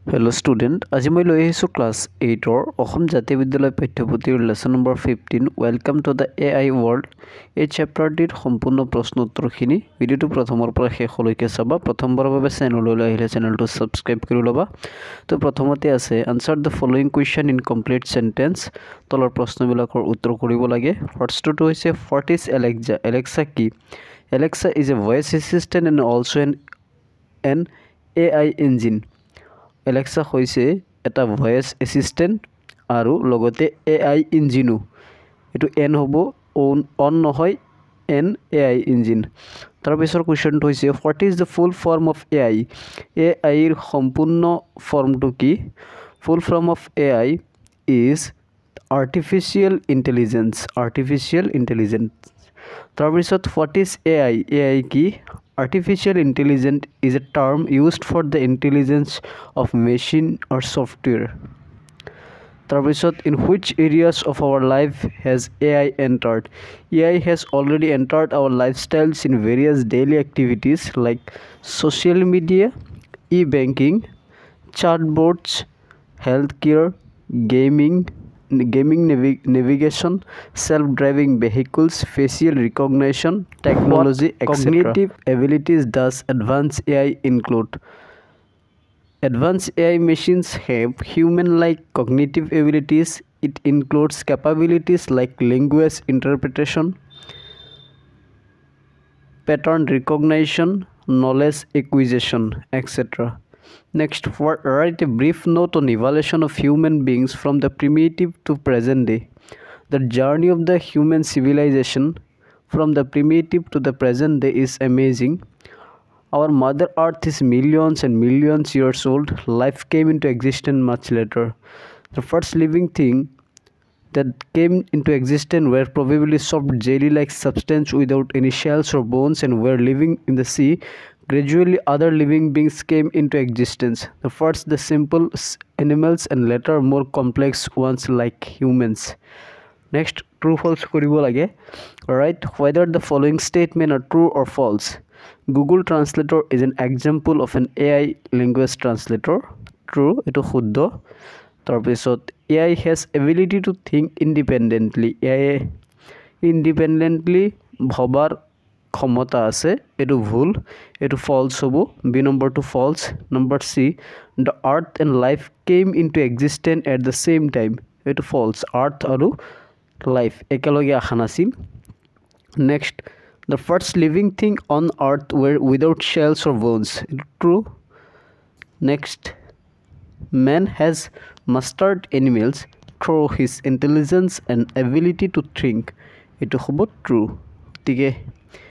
Hello student, আজি মই লৈ আহিছো ক্লাছ 8 ৰ অসম জাতীয় বিদ্যালয় পাঠ্যপুথিৰ lesson number 15 welcome to the AI world. এই চ্যাপ্টাৰটিৰ সম্পূৰ্ণ প্ৰশ্ন উত্তৰখিনি ভিডিওটো প্ৰথমৰ পৰা শেষলৈকে চাবা। প্ৰথমবাৰৰ বাবে চেনেললৈ আহিলে চেনেলটো সাবস্ক্ৰাইব কৰি ল'বা। তো প্ৰথমতে আছে answer the following question in complete sentence. তলৰ প্ৰশ্নবিলাকৰ উত্তৰ কৰিব লাগে। ফাৰ্ষ্টটো হৈছে হোৱাট ইজ এলেক্সা? এলেক্সা কি? Alexa is a voice assistant and also N AI engine. Alexa হৈছে এটা ভয়েস এসিস্টেন্ট আৰু লগতে এআই ইঞ্জিনো। এটো এন হ'ব অন নহয় এন এআই ইঞ্জিন। তাৰ পিছৰ কোৱেশ্চনটো হৈছে what is the full form of AI? এআইৰ সম্পূৰ্ণ ফৰ্মটো কি? Full form of AI is artificial intelligence. Artificial intelligence. তাৰ পিছত হোৱাট ইজ এআই? এআই কি? Artificial intelligence is a term used for the intelligence of machine or software. Tarpisot, in which areas of our life has AI entered? AI has already entered our lifestyles in various daily activities like social media, e-banking, chatbots, healthcare, gaming, navigation, self-driving vehicles, facial recognition, technology, etc. Cognitive abilities does advanced AI include? Advanced AI machines have human-like cognitive abilities. It includes capabilities like language interpretation, pattern recognition, knowledge acquisition, etc. Next, write a brief note on evolution of human beings from the primitive to present day. The journey of the human civilization from the primitive to the present day is amazing. Our mother earth is millions and millions years old. Life came into existence much later. The first living thing that came into existence were probably soft jelly-like substance without any shells or bones and were living in the sea. Gradually, other living beings came into existence. The first, the simple animals, and later more complex ones like humans. Next, true false koribo lage. Alright, whether the following statement are true or false. Google Translator is an example of an AI language translator. True, eto shuddho. Tarpisot, AI has ability to think independently. AI independently bhabar ক্ষমতা আছে, এটো ভুল, এটো false হ'ব। B number to false. Number C, the earth and life came into existence at the same time. এটো false. earth আৰু life একেলগে আহা নাছিল। Next, the first living thing on earth were without shells or bones. True. Next, man has mastered animals through his intelligence and ability to think. এটো হ'ব true. গতিকে